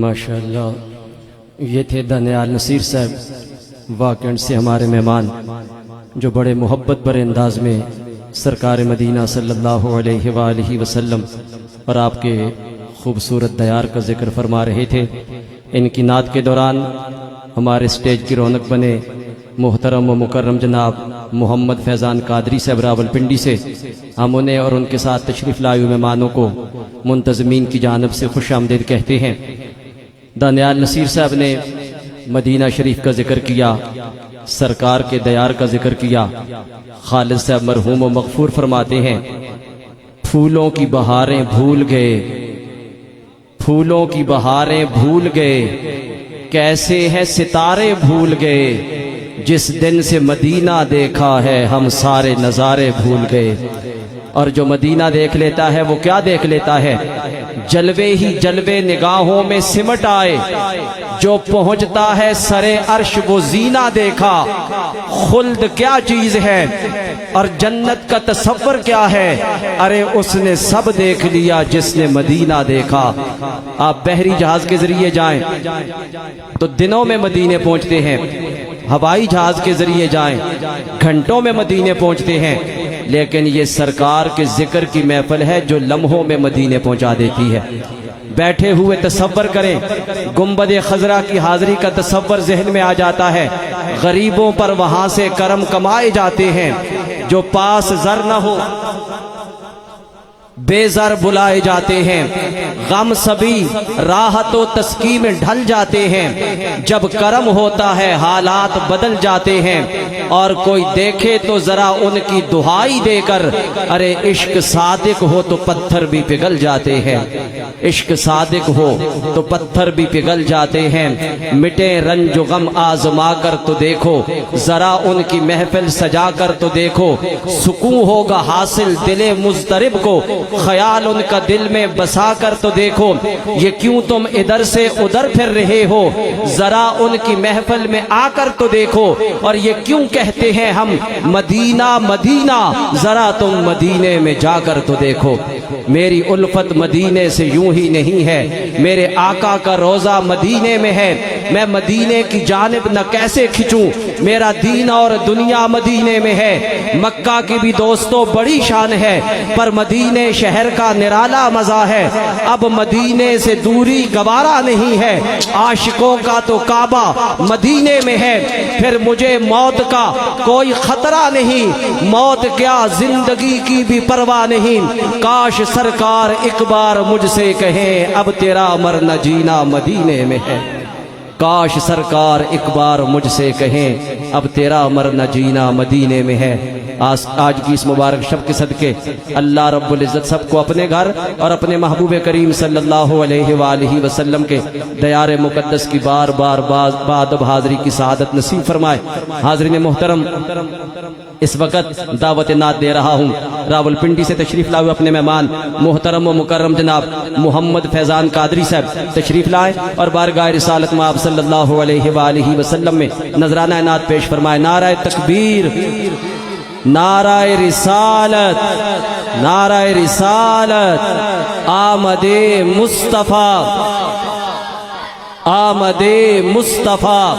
ماشاءاللہ، یہ تھے دانیال نصیر صاحب واقعن سے ہمارے مہمان، جو بڑے محبت بھرے انداز میں سرکار مدینہ صلی اللہ علیہ وآلہ وسلم اور آپ کے خوبصورت دیار کا ذکر فرما رہے تھے۔ ان کی نعت کے دوران ہمارے سٹیج کی رونق بنے محترم و مکرم جناب محمد فیضان قادری صاحب راولپنڈی سے، ہم انہیں اور ان کے ساتھ تشریف لائے ہوئے مہمانوں کو منتظمین کی جانب سے خوش آمدید کہتے ہیں۔ دانیال نصیر صاحب نے مدینہ شریف کا ذکر کیا، سرکار کے دیار کا ذکر کیا۔ خالد صاحب مرحوم و مغفور فرماتے ہیں، پھولوں کی بہاریں بھول گئے، پھولوں کی بہاریں بھول گئے، کیسے ہیں ستارے بھول گئے، جس دن سے مدینہ دیکھا ہے ہم سارے نظارے بھول گئے۔ اور جو مدینہ دیکھ لیتا ہے وہ کیا دیکھ لیتا ہے؟ جلوے ہی جلوے نگاہوں میں سمٹ آئے، جو پہنچتا ہے سرے عرش وہ زینہ دیکھا۔ خلد کیا چیز ہے اور جنت کا تصور کیا ہے؟ ارے اس نے سب دیکھ لیا جس نے مدینہ دیکھا۔ آپ بحری جہاز کے ذریعے جائیں تو دنوں میں مدینے پہنچتے ہیں، ہوائی جہاز کے ذریعے جائیں گھنٹوں میں مدینے پہنچتے ہیں، لیکن یہ سرکار کے ذکر کی محفل ہے جو لمحوں میں مدینے پہنچا دیتی ہے۔ بیٹھے ہوئے تصور کریں، گنبد خضرا کی حاضری کا تصور ذہن میں آ جاتا ہے۔ غریبوں پر وہاں سے کرم کمائے جاتے ہیں، جو پاس زر نہ ہو بے زر بلائے جاتے ہیں۔ غم سبھی راحت و تسکین میں ڈھل جاتے ہیں، جب کرم ہوتا ہے حالات بدل جاتے ہیں۔ اور کوئی دیکھے تو ذرا ان کی دہائی دے کر، ارے عشق صادق ہو تو پتھر بھی پگھل جاتے ہیں، عشق صادق ہو تو پتھر بھی پگھل جاتے ہیں۔ مٹے رنج و غم آزما کر تو دیکھو، ذرا ان کی محفل سجا کر تو دیکھو، سکون ہوگا حاصل دل مضطرب کو، خیال ان کا دل میں بسا کر تو دیکھو۔ یہ کیوں تم ادھر سے ادھر پھر رہے ہو، ذرا ان کی محفل میں آ کر تو دیکھو۔ اور یہ کیوں کہتے ہیں ہم مدینہ مدینہ، ذرا تم مدینے میں جا کر تو دیکھو۔ میری الفت مدینے سے یوں ہی نہیں ہے، میرے آقا کا روضہ مدینے میں ہے، میں مدینے کی جانب نہ کیسے کھچوں، میرا دین اور دنیا مدینے میں ہے۔ مکہ کی بھی دوستوں بڑی شان ہے، پر مدینے شہر کا نرالا مزہ ہے۔ اب مدینے سے دوری گوارا نہیں ہے، عاشقوں کا تو کعبہ مدینے میں ہے۔ پھر مجھے موت کا کوئی خطرہ نہیں، موت کیا زندگی کی بھی پرواہ نہیں۔ کاش سرکار ایک بار مجھ سے کہیں، اب تیرا مرنا جینا مدینے میں ہے۔ کاش سرکار ایک بار مجھ سے کہیں، اب تیرا مرنا جینا مدینے میں ہے۔ آج کی اس مبارک شب کے صدقے اللہ رب العزت سب کو اپنے گھر اور اپنے محبوب کریم صلی اللہ علیہ وآلہ وسلم کے دیار مقدس کی بار بار بادب حاضری کی سعادت نصیب فرمائے۔ حاضرین محترم، اس وقت دعوت نعت دے رہا ہوں راولپنڈی سے تشریف لائے اپنے مہمان محترم و مکرم جناب محمد فیضان قادری صاحب تشریف لائے اور بارگاہ رسالت میں آپ صلی اللہ علیہ وآلہ وسلم میں نذرانہ نعت پیش فرمائے۔ نعرہ تکبیر، نعرہ رسالت، نعرہ رسالت، آمد مصطفیٰ، آمد مصطفیٰ۔